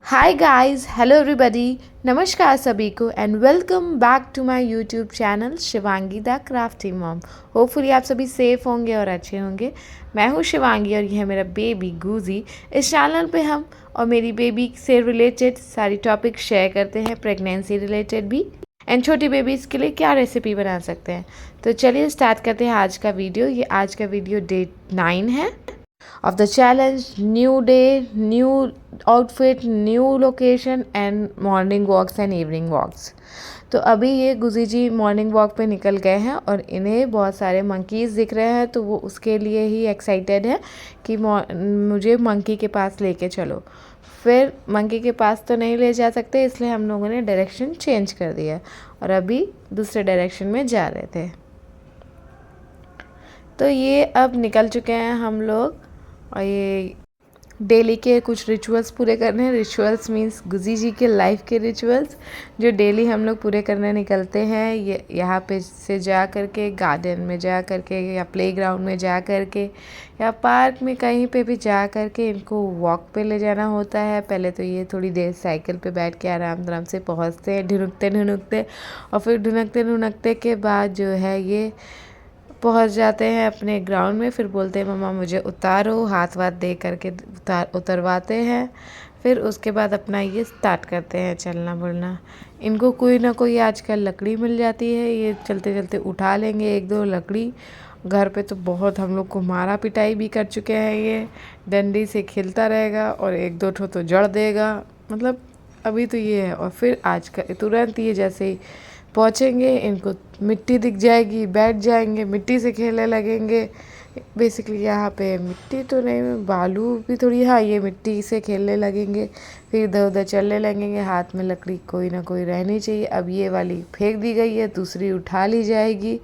Hi guys, hello everybody, नमस्कार सभी को and welcome back to my YouTube channel Shivangi the crafty mom. Hopefully आप सभी सेफ होंगे और अच्छे होंगे। मैं हूँ शिवांगी और यह है मेरा बेबी गूजी। इस चैनल पे हम और मेरी बेबी से रिलेटेड सारी टॉपिक शेयर करते हैं, प्रेगनेंसी रिलेटेड भी, एंड छोटी बेबीज़ के लिए क्या रेसिपी बना सकते हैं। तो चलिए स्टार्ट करते हैं आज का वीडियो। ये आज का वीडियो डे 9 है of the challenge. New day, new outfit, new location and morning walks and evening walks. तो अभी ये गुजी जी मॉर्निंग वॉक पे निकल गए हैं और इन्हें बहुत सारे मंकीज़ दिख रहे हैं, तो वो उसके लिए ही एक्साइटेड है कि मुझे मंकी के पास लेके चलो। फिर मंकी के पास तो नहीं ले जा सकते, इसलिए हम लोगों ने डायरेक्शन चेंज कर दिया और अभी दूसरे डायरेक्शन में जा रहे थे। तो ये अब निकल चुके हैं हम लोग और ये डेली के कुछ रिचुअल्स पूरे करने हैं। रिचुअल्स मीन्स गुजी जी के लाइफ के रिचुअल्स जो डेली हम लोग पूरे करने निकलते हैं। ये यहाँ पे से जा कर के गार्डन में जा कर के या प्लेग्राउंड में जा कर के या पार्क में कहीं पे भी जा कर के इनको वॉक पे ले जाना होता है। पहले तो ये थोड़ी देर साइकिल पे बैठ के आराम आराम से पहुँचते हैं ढुनकते ढुनकते, और फिर ढुनकते ढुनकते के बाद जो है ये पहुंच जाते हैं अपने ग्राउंड में। फिर बोलते हैं मम्मा मुझे उतारो, हाथ वाथ दे करके उतरवाते हैं। फिर उसके बाद अपना ये स्टार्ट करते हैं चलना बुलना। इनको कोई ना कोई आजकल लकड़ी मिल जाती है, ये चलते चलते उठा लेंगे एक दो लकड़ी। घर पे तो बहुत हम लोग को मारा पिटाई भी कर चुके हैं। ये डंडी से खेलता रहेगा और एक दो ठो तो जड़ देगा, मतलब अभी तो ये है। और फिर आज का तुरंत ये जैसे ही पहुँचेंगे इनको मिट्टी दिख जाएगी, बैठ जाएंगे, मिट्टी से खेलने लगेंगे। बेसिकली यहाँ पे मिट्टी तो नहीं, बालू भी थोड़ी, हाँ ये मिट्टी से खेलने लगेंगे। फिर इधर उधर चलने लगेंगे। हाथ में लकड़ी कोई ना कोई रहनी चाहिए। अब ये वाली फेंक दी गई है, दूसरी उठा ली जाएगी।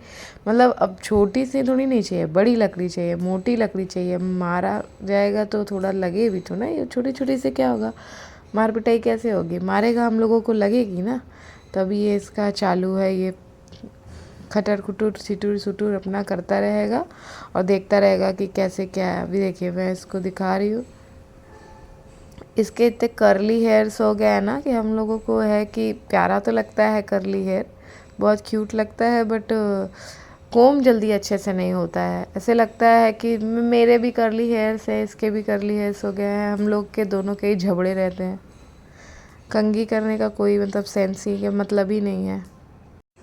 मतलब अब छोटी सी थोड़ी नहीं चाहिए, बड़ी लकड़ी चाहिए, मोटी लकड़ी चाहिए। मारा जाएगा तो थोड़ा लगे भी तो ना, ये छोटी छोटी से क्या होगा, मार पिटाई कैसे होगी, मारेगा हम लोगों को लगेगी ना। तभी ये इसका चालू है, ये खटर खुटुर सिटुर सुटुर अपना करता रहेगा और देखता रहेगा कि कैसे क्या है। अभी देखिए मैं इसको दिखा रही हूँ, इसके इतने करली हेयर्स हो गए हैं ना कि हम लोगों को है कि प्यारा तो लगता है करली हेयर, बहुत क्यूट लगता है, बट कोम जल्दी अच्छे से नहीं होता है। ऐसे लगता है कि मेरे भी करली हेयर्स है, इसके भी करली हेयर्स हो गए हैं, हम लोग के दोनों के ही झबड़े रहते हैं। कंघी करने का कोई मतलब सेंस ही, मतलब ही नहीं है।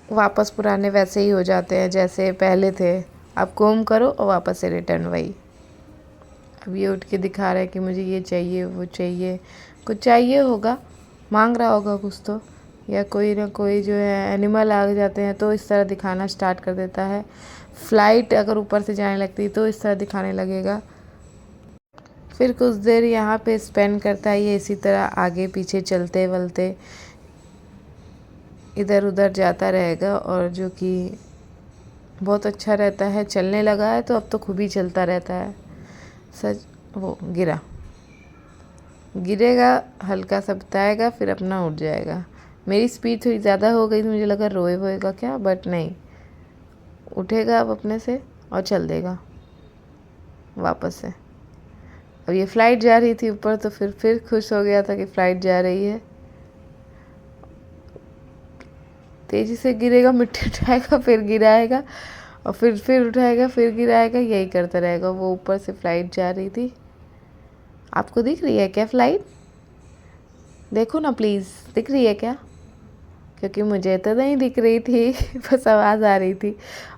वापस पुराने वैसे ही हो जाते हैं जैसे पहले थे। अब कोम करो और वापस से रिटर्न वही। अब ये उठ के दिखा रहा है कि मुझे ये चाहिए वो चाहिए, कुछ चाहिए होगा, मांग रहा होगा कुछ तो, या कोई ना कोई जो है एनिमल आ जाते हैं तो इस तरह दिखाना स्टार्ट कर देता है। फ्लाइट अगर ऊपर से जाने लगती तो इस तरह दिखाने लगेगा। फिर कुछ देर यहाँ पे स्पेंड करता है ये इसी तरह आगे पीछे चलते वलते इधर उधर जाता रहेगा, और जो कि बहुत अच्छा रहता है। चलने लगा है तो अब तो खूब ही चलता रहता है। सच वो गिरेगा, हल्का सा बताएगा, फिर अपना उठ जाएगा। मेरी स्पीड थोड़ी ज़्यादा हो गई तो मुझे लगा रोए वोएगा क्या, बट नहीं, उठेगा अब अपने से और चल देगा वापस से। अब ये फ़्लाइट जा रही थी ऊपर तो फिर खुश हो गया था कि फ़्लाइट जा रही है। तेज़ी से गिरेगा, मिट्टी उठाएगा, फिर गिराएगा और फिर उठाएगा, फिर गिराएगा, यही करता रहेगा। वो ऊपर से फ़्लाइट जा रही थी। आपको दिख रही है क्या फ़्लाइट? देखो ना प्लीज़, दिख रही है क्या? क्योंकि मुझे तो नहीं दिख रही थी बस आवाज़ आ रही थी।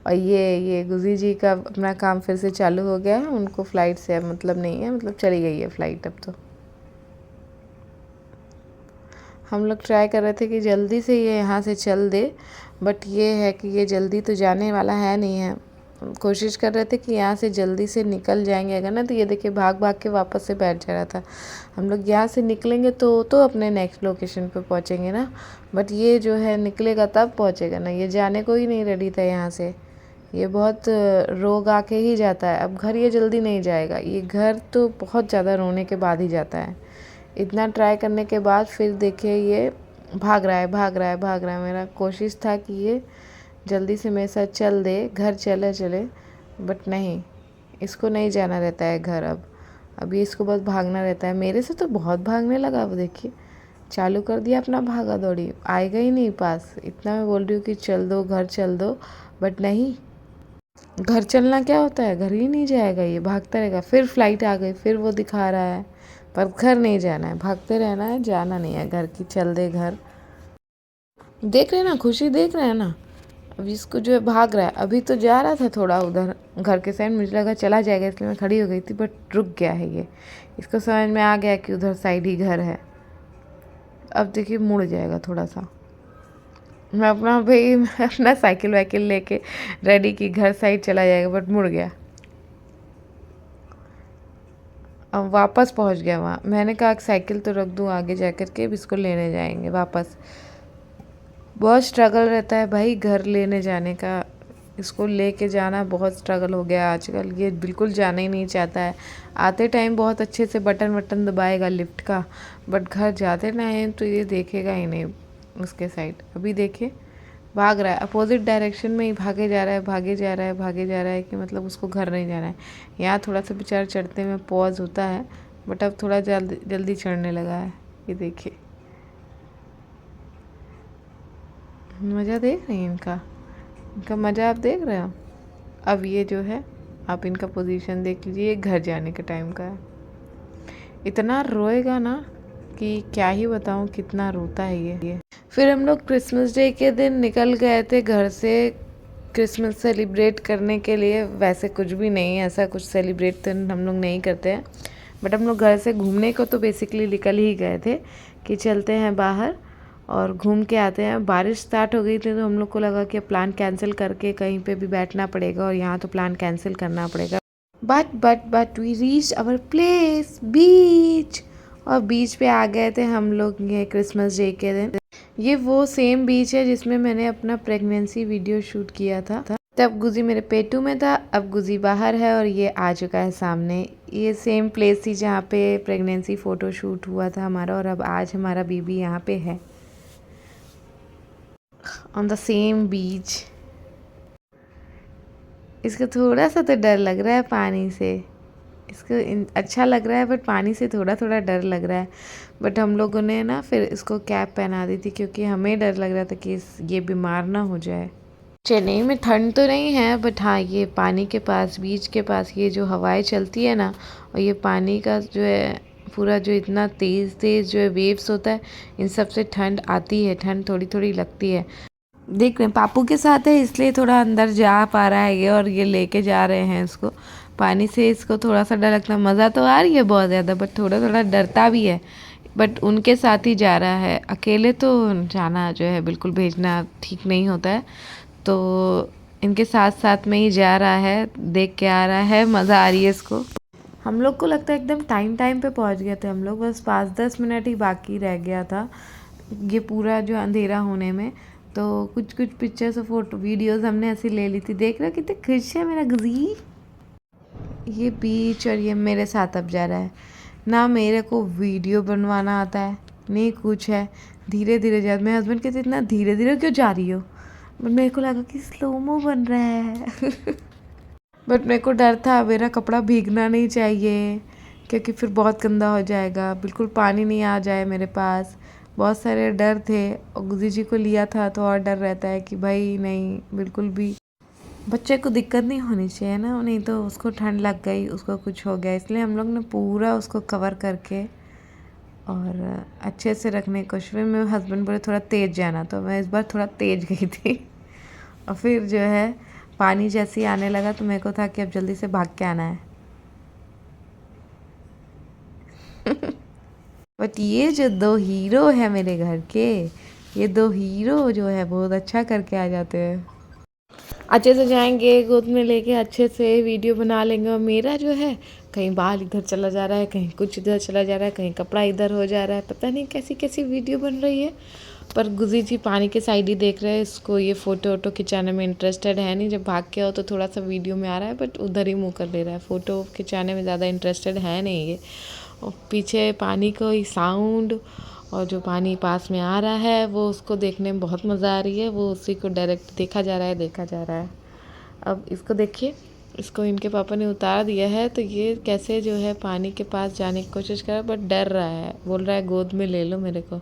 और ये गुजी जी का अपना काम फिर से चालू हो गया है। उनको फ़्लाइट से अब मतलब नहीं है, मतलब चली गई है फ़्लाइट अब तो। हम लोग ट्राई कर रहे थे कि जल्दी से ये यहाँ से चल दे, बट ये है कि ये जल्दी तो जाने वाला है नहीं है। कोशिश कर रहे थे कि यहाँ से जल्दी से निकल जाएंगे अगर ना, तो ये देखिए भाग भाग के वापस से बैठ जा रहा था। हम लोग यहाँ से निकलेंगे तो अपने नेक्स्ट लोकेशन पे पहुँचेंगे ना, बट ये जो है निकलेगा तब पहुँचेगा ना। ये जाने को ही नहीं रेडी था यहाँ से। ये बहुत रोग आके ही जाता है। अब घर ये जल्दी नहीं जाएगा, ये घर तो बहुत ज़्यादा रोने के बाद ही जाता है। इतना ट्राई करने के बाद फिर देखिए ये भाग रहा है भाग रहा है भाग रहा है। मेरा कोशिश था कि ये जल्दी से मेरे साथ चल दे, घर चले, बट नहीं, इसको नहीं जाना रहता है घर। अब ये इसको बस भागना रहता है। मेरे से तो बहुत भागने लगा। अब देखिए चालू कर दिया अपना भागा दौड़ी, आएगा ही नहीं पास। इतना मैं बोल रही हूँ कि चल दो घर चल दो, बट नहीं, घर चलना क्या होता है, घर ही नहीं जाएगा, ये भागता रहेगा। फिर फ्लाइट आ गई, फिर वो दिखा रहा है, पर घर नहीं जाना है, भागते रहना है, जाना नहीं है घर की। चल दे घर। देख रहे हैं ना खुशी, देख रहे हैं ना, अभी इसको जो है भाग रहा है। अभी तो जा रहा था थोड़ा उधर घर के साइड, मुझे लगा चला जाएगा इसलिए मैं खड़ी हो गई थी, बट रुक गया है ये। इसको समझ में आ गया कि उधर साइड ही घर है। अब देखिए मुड़ जाएगा थोड़ा सा। मैं अपना साइकिल वाइकिल लेके रेडी की घर साइड चला जाएगा, बट मुड़ गया। अब वापस पहुंच गया वहाँ। मैंने कहा कि साइकिल तो रख दूँ आगे जा कर के, अब इसको लेने जाएंगे वापस। बहुत स्ट्रगल रहता है भाई घर लेने जाने का, इसको लेके जाना बहुत स्ट्रगल हो गया आजकल। ये बिल्कुल जाना ही नहीं चाहता है। आते टाइम बहुत अच्छे से बटन वटन दबाएगा लिफ्ट का, बट घर जाते टाइम तो ये देखेगा ही नहीं उसके साइड। अभी देखिए भाग रहा है, अपोजिट डायरेक्शन में ही भागे जा रहा है, भागे जा रहा है, भागे जा रहा है, कि मतलब उसको घर नहीं जाना है। यहाँ थोड़ा सा बेचारा चढ़ते में पॉज होता है, बट अब थोड़ा जल्दी जल्दी चढ़ने लगा है। ये देखिए मज़ा देख रही हैं इनका मज़ा आप देख रहे हो। अब ये जो है आप इनका पोजीशन देख लीजिए, ये घर जाने के टाइम का है। इतना रोएगा ना कि क्या ही बताऊँ, कितना रोता है ये। फिर हम लोग क्रिसमस डे के दिन निकल गए थे घर से क्रिसमस सेलिब्रेट करने के लिए। वैसे कुछ भी नहीं, ऐसा कुछ सेलिब्रेट तो हम लोग नहीं करते हैं, बट हम लोग घर से घूमने को तो बेसिकली निकल ही गए थे कि चलते हैं बाहर और घूम के आते हैं। बारिश स्टार्ट हो गई थी तो हम लोग को लगा कि प्लान कैंसिल करके कहीं पे भी बैठना पड़ेगा, और यहाँ तो प्लान कैंसिल करना पड़ेगा। But we reach our place beach, और बीच पे आ गए थे हम लोग ये क्रिसमस डे के दिन। ये वो सेम बीच है जिसमें मैंने अपना प्रेगनेंसी वीडियो शूट किया था। तब गुजी मेरे पेटू में था, अब गुजी बाहर है और ये आ चुका है सामने। ये सेम प्लेस थी जहाँ पे प्रेगनेंसी फ़ोटो शूट हुआ था हमारा, और अब आज हमारा बेबी यहाँ पे है ऑन द सेम बीच। इसको थोड़ा सा तो डर लग रहा है पानी से, इसको अच्छा लग रहा है, बट पानी से थोड़ा थोड़ा डर लग रहा है। बट हम लोगों ने ना फिर इसको कैप पहना दी थी, क्योंकि हमें डर लग रहा था कि ये बीमार ना हो जाए। चेन्नई में ठंड तो नहीं है, बट हाँ ये पानी के पास, बीच के पास ये जो हवाएं चलती है ना, और ये पानी का जो है पूरा जो इतना तेज़ तेज़ जो है वेव्स होता है, इन सब से ठंड आती है, ठंड थोड़ी थोड़ी लगती है। देख रहे हैं पापू के साथ है इसलिए थोड़ा अंदर जा पा रहा है ये, और ये लेके जा रहे हैं इसको पानी से। इसको थोड़ा सा डर लगता है, मज़ा तो आ रही है बहुत ज़्यादा, बट थोड़ा थोड़ा डरता भी है। बट उनके साथ ही जा रहा है, अकेले तो जाना जो है बिल्कुल भेजना ठीक नहीं होता है, तो इनके साथ साथ में ही जा रहा है, देख के आ रहा है, मज़ा आ रही है इसको। हम लोग को लगता है एकदम टाइम पे पहुंच गए थे हम लोग, बस 5-10 मिनट ही बाकी रह गया था ये पूरा जो अंधेरा होने में। तो कुछ कुछ पिक्चर्स और फोटो वीडियोस हमने ऐसी ले ली थी। देख रहे हो कितने खुश है मेरा गुजी। ये बीच और ये मेरे साथ अब जा रहा है ना। मेरे को वीडियो बनवाना आता है नहीं कुछ है, धीरे धीरे जा। मेरे हस्बैंड कहते इतना धीरे धीरे क्यों जा रही हो, बट मेरे को लगा कि स्लोमो बन रहा है बट मेरे को डर था मेरा कपड़ा भीगना नहीं चाहिए, क्योंकि फिर बहुत गंदा हो जाएगा, बिल्कुल पानी नहीं आ जाए मेरे पास। बहुत सारे डर थे, और गुजी जी को लिया था तो और डर रहता है कि भाई नहीं बिल्कुल भी बच्चे को दिक्कत नहीं होनी चाहिए ना, नहीं तो उसको ठंड लग गई, उसको कुछ हो गया। इसलिए हम लोग ने पूरा उसको कवर करके और अच्छे से रखने की कोशिश। मेरे हस्बैंड बोले थोड़ा तेज़ जाना, तो मैं इस बार थोड़ा तेज़ गई थी और फिर जो है पानी जैसे ही आने लगा तो मेरे को था कि अब जल्दी से भाग के आना है बट ये जो 2 हीरो है मेरे घर के, ये 2 हीरो जो है बहुत अच्छा करके आ जाते हैं। अच्छे से जाएंगे, गोद में लेके अच्छे से वीडियो बना लेंगे। और मेरा जो है कहीं बाल इधर चला जा रहा है, कहीं कुछ इधर चला जा रहा है, कहीं कपड़ा इधर हो जा रहा है, पता नहीं कैसी कैसी वीडियो बन रही है। पर गुजी जी पानी के साइड ही देख रहे हैं, इसको ये फ़ोटो वोटो खिंचाने में इंटरेस्टेड है नहीं। जब भाग के आओ तो थोड़ा सा वीडियो में आ रहा है, बट उधर ही मुँह कर ले रहा है, फ़ोटो खिंचाने में ज़्यादा इंटरेस्टेड है नहीं ये। और पीछे पानी का ही साउंड और जो पानी पास में आ रहा है वो उसको देखने में बहुत मज़ा आ रही है, वो उसी को डायरेक्ट देखा जा रहा है। अब इसको देखिए, इसको इनके पापा ने उतार दिया है, तो ये कैसे जो है पानी के पास जाने की कोशिश कर रहा है, बट डर रहा है, बोल रहा है गोद में ले लो मेरे को।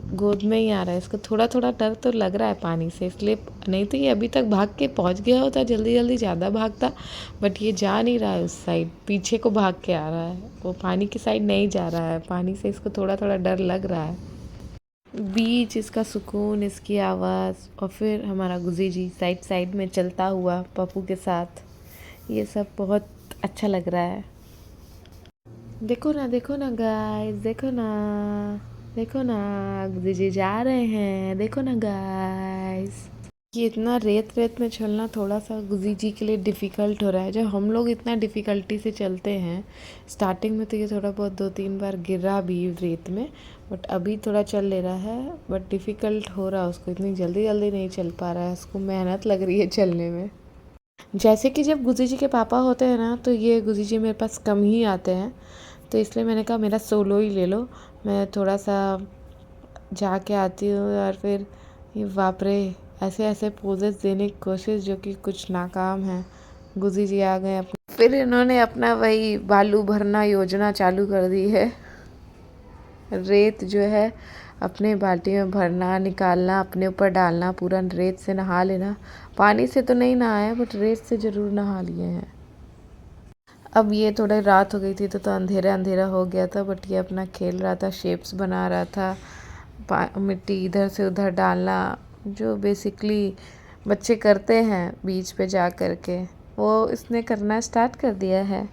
गोद में ही आ रहा है। इसको थोड़ा थोड़ा डर तो लग रहा है पानी से, इसलिए नहीं तो ये अभी तक भाग के पहुंच गया होता, जल्दी जल्दी ज़्यादा भागता, बट ये जा नहीं रहा है उस साइड, पीछे को भाग के आ रहा है, वो पानी की साइड नहीं जा रहा है। पानी से इसको थोड़ा थोड़ा डर लग रहा है। बीच, इसका सुकून, इसकी आवाज़, और फिर हमारा गुजी जी साइड साइड में चलता हुआ पप्पू के साथ, ये सब बहुत अच्छा लग रहा है। देखो ना गाइस, देखो ना गुजी जी जा रहे हैं, देखो ना गाइस। ये इतना रेत रेत में चलना थोड़ा सा गुजी जी के लिए डिफ़िकल्ट हो रहा है। जब हम लोग इतना डिफ़िकल्टी से चलते हैं, स्टार्टिंग में तो ये थोड़ा बहुत 2-3 बार गिरा भी रेत में, बट अभी थोड़ा चल ले रहा है, बट डिफ़िकल्ट हो रहा है उसको, इतनी जल्दी जल्दी नहीं चल पा रहा है, उसको मेहनत लग रही है चलने में। जैसे कि जब गुजी जी के पापा होते हैं ना, तो ये गुजी जी मेरे पास कम ही आते हैं, तो इसलिए मैंने कहा मेरा सोलो ही ले लो, मैं थोड़ा सा जाके आती हूँ। और फिर ये बाप रे, ऐसे ऐसे पोजेस देने की कोशिश जो कि कुछ नाकाम है। गुजी जी आ गए अपने, फिर इन्होंने अपना वही बालू भरना योजना चालू कर दी है। रेत जो है अपने बाल्टी में भरना, निकालना, अपने ऊपर डालना, पूरा रेत से नहा लेना। पानी से तो नहीं नहाया, बट रेत से ज़रूर नहा लिए हैं। अब ये थोड़ी रात हो गई थी तो अंधेरा अंधेरा हो गया था, बट ये अपना खेल रहा था, शेप्स बना रहा था, मिट्टी इधर से उधर डालना, जो बेसिकली बच्चे करते हैं बीच पे जा कर के, वो इसने करना स्टार्ट कर दिया है।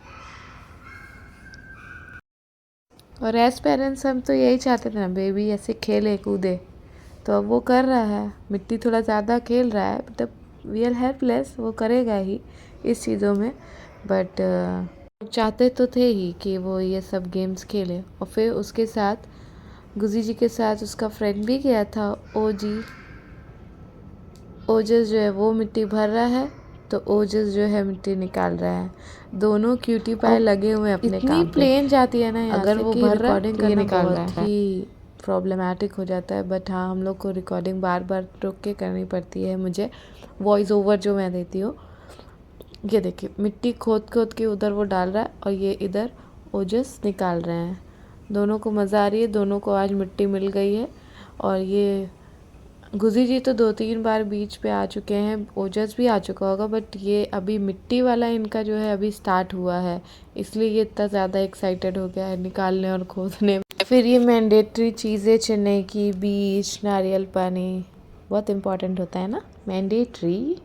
और एज पेरेंट्स हम तो यही चाहते थे ना, बेबी ऐसे खेले कूदे, तो अब वो कर रहा है, मिट्टी थोड़ा ज़्यादा खेल रहा है, बट वी आर हेल्पलेस, वो करेगा ही इस चीज़ों में, बट चाहते तो थे ही कि वो ये सब गेम्स खेले। और फिर उसके साथ गुजी जी के साथ उसका फ्रेंड भी गया था, ओजस जो है वो मिट्टी भर रहा है, तो ओजस जो है मिट्टी निकाल रहा है। दोनों क्यूटी पाए लगे हुए हैं अपने काम पे। इतनी प्लेन जाती है ना यहाँ अगर से वो भर रहा है तो ये निकाल रहा है, ही प्रॉब्लमेटिक हो जाता है। बट हाँ, हम लोग को रिकॉर्डिंग बार बार रोक के करनी पड़ती है, मुझे वॉइस ओवर जो मैं देती हूँ। ये देखिए, मिट्टी खोद खोद के उधर वो डाल रहा है, और ये इधर ओजस निकाल रहे हैं। दोनों को मज़ा आ रही है, दोनों को आज मिट्टी मिल गई है। और ये गुजी जी तो 2-3 बार बीच पे आ चुके हैं, ओजस भी आ चुका होगा, बट ये अभी मिट्टी वाला इनका जो है अभी स्टार्ट हुआ है, इसलिए ये इतना ज़्यादा एक्साइटेड हो गया है निकालने और खोदने में। फिर ये मैंडेटरी चीज़ें, चेन्नई की बीच, नारियल पानी, बहुत इम्पॉर्टेंट होता है ना, मैंडेटरी।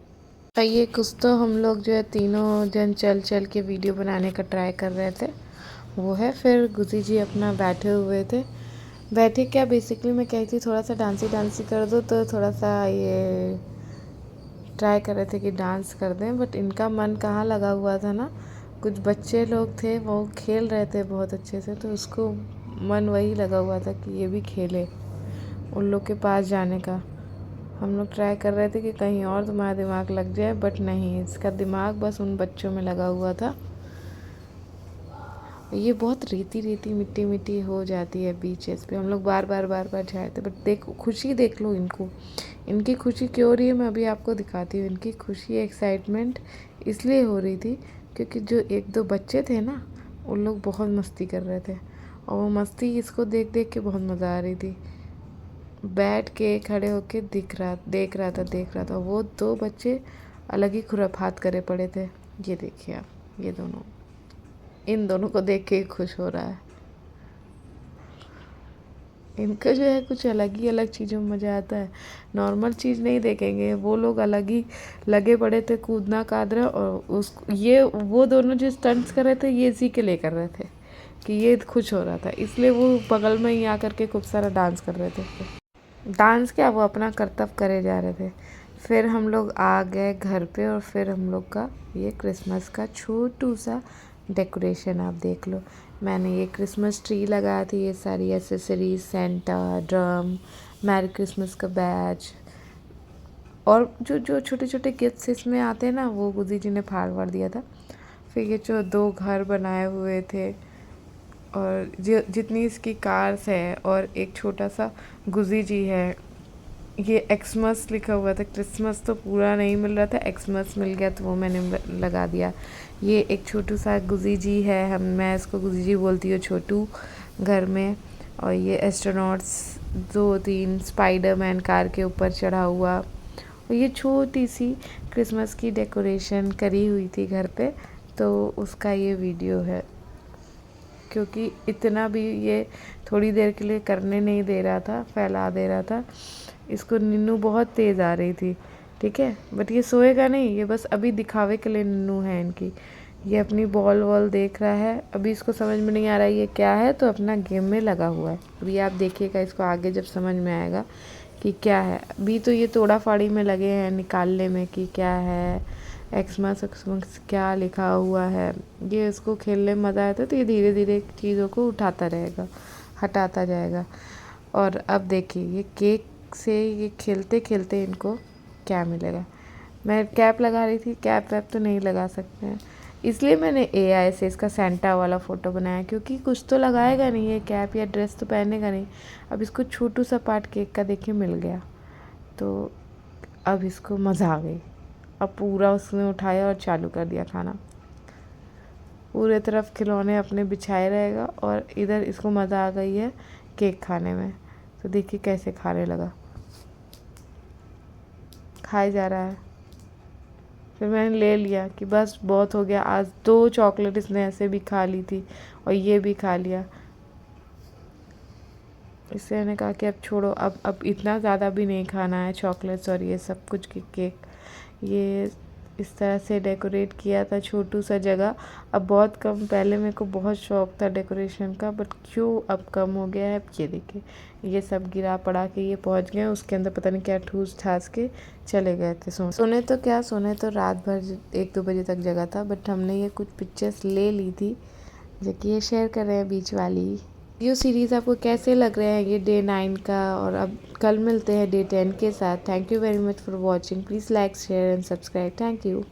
ये कुछ तो हम लोग जो है तीनों जन चल चल के वीडियो बनाने का ट्राई कर रहे थे, वो है। फिर गुजी जी अपना बैठे हुए थे, बैठे क्या बेसिकली मैं कही थी थोड़ा सा डांसी कर दो, तो थोड़ा सा ये ट्राई कर रहे थे कि डांस कर दें, बट इनका मन कहाँ लगा हुआ था ना, कुछ बच्चे लोग थे वो खेल रहे थे बहुत अच्छे से, तो उसको मन वही लगा हुआ था कि ये भी खेले, उन लोग के पास जाने का। हम लोग ट्राई कर रहे थे कि कहीं और तुम्हारा दिमाग लग जाए, बट नहीं, इसका दिमाग बस उन बच्चों में लगा हुआ था। ये बहुत रेती रेती मिट्टी मिट्टी हो जाती है बीचेस पे, हम लोग बार बार जाए थे, बट देखो खुशी, देख लो इनको, इनकी खुशी क्यों हो रही है मैं अभी आपको दिखाती हूँ। इनकी खुशी, एक्साइटमेंट इसलिए हो रही थी क्योंकि जो 1-2 बच्चे थे ना, उन लोग बहुत मस्ती कर रहे थे, और वो मस्ती इसको देख देख के बहुत मज़ा आ रही थी। बैठ के खड़े होके देख रहा था। वो 2 बच्चे अलग ही खुराफात करे पड़े थे। ये देखिए आप, ये दोनों, इन दोनों को देख के खुश हो रहा है। इनका जो है कुछ अलग चीज़ों में मज़ा आता है, नॉर्मल चीज़ नहीं देखेंगे वो लोग, अलग ही लगे पड़े थे कूदना कादरा। और वो दोनों जो स्टंट्स कर रहे थे, ये इसी के लिए कर रहे थे कि ये खुश हो रहा था, इसलिए वो बगल में ही आ करके खूब सारा डांस कर रहे थे। डांस क्या, वो अपना कर्तव्य करे जा रहे थे। फिर हम लोग आ गए घर पे, और फिर हम लोग का ये क्रिसमस का छोटू सा डेकोरेशन आप देख लो। मैंने ये क्रिसमस ट्री लगाया थी, ये सारी accessories, Santa, drum, merry Christmas का बैज, और जो छोटे छोटे गिफ्ट्स इसमें आते हैं ना, वो गुजी जी ने फाड़ दिया था। फिर ये जो 2 घर बनाए हुए थे, और जितनी इसकी कार्स है, और एक छोटा सा गुजी जी है। ये एक्समस लिखा हुआ था, क्रिसमस तो पूरा नहीं मिल रहा था, एक्समस मिल गया तो वो मैंने लगा दिया। ये एक छोटू सा गुजी जी है, मैं इसको गुजी जी बोलती हूँ, छोटू घर में। और ये एस्ट्रोनॉट्स 2-3 स्पाइडरमैन कार के ऊपर चढ़ा हुआ, और ये छोटी सी क्रिसमस की डेकोरेशन करी हुई थी घर पे, तो उसका ये वीडियो है। क्योंकि इतना भी ये थोड़ी देर के लिए करने नहीं दे रहा था, फैला दे रहा था। इसको निन्नू बहुत तेज़ आ रही थी, ठीक है, बट ये सोएगा नहीं, ये बस अभी दिखावे के लिए निन्नू है इनकी। ये अपनी बॉल वॉल देख रहा है, अभी इसको समझ में नहीं आ रहा है ये क्या है, तो अपना गेम में लगा हुआ है। अभी आप देखिएगा इसको आगे जब समझ में आएगा कि क्या है। अभी तो ये तोड़ा फाड़ी में लगे हैं निकालने में कि क्या है, एक्समस एक्समस क्या लिखा हुआ है। ये इसको खेलने में मज़ा आता है, तो ये धीरे धीरे चीज़ों को उठाता रहेगा, हटाता जाएगा। और अब देखिए ये केक से ये खेलते खेलते इनको क्या मिलेगा। मैं कैप लगा रही थी, कैप वैप तो नहीं लगा सकते हैं, इसलिए मैंने AI से इसका सेंटा वाला फ़ोटो बनाया, क्योंकि कुछ तो लगाएगा नहीं ये कैप या ड्रेस तो पहनेगा नहीं। अब इसको छोटू सा पार्ट केक का देखिए मिल गया, तो अब इसको मज़ा आ गई। अब पूरा उसने उठाया और चालू कर दिया खाना। पूरे तरफ खिलौने अपने बिछाए रहेगा, और इधर इसको मज़ा आ गई है केक खाने में। तो देखिए कैसे खाने लगा, खाए जा रहा है। फिर मैंने ले लिया कि बस बहुत हो गया, आज 2 चॉकलेट इसने ऐसे भी खा ली थी और ये भी खा लिया। इससे मैंने कहा कि अब छोड़ो, अब इतना ज़्यादा भी नहीं खाना है चॉकलेट्स और ये सब कुछ की केक। ये इस तरह से डेकोरेट किया था छोटू सा जगह। अब बहुत कम, पहले मेरे को बहुत शौक था डेकोरेशन का, बट क्यों अब कम हो गया है। ये देखिए ये सब गिरा पड़ा के ये पहुंच गए, उसके अंदर पता नहीं क्या ठूस ठास के चले गए थे। सोने तो क्या सोने, तो रात भर 1-2 बजे तक जगा था, बट हमने ये कुछ पिक्चर्स ले ली थी जो कि ये शेयर कर रहे हैं बीच वाली। वीडियो सीरीज़ आपको कैसे लग रहे हैं ये डे 9 का, और अब कल मिलते हैं डे 10 के साथ। Thank you very much for watching, please like share and subscribe. Thank you.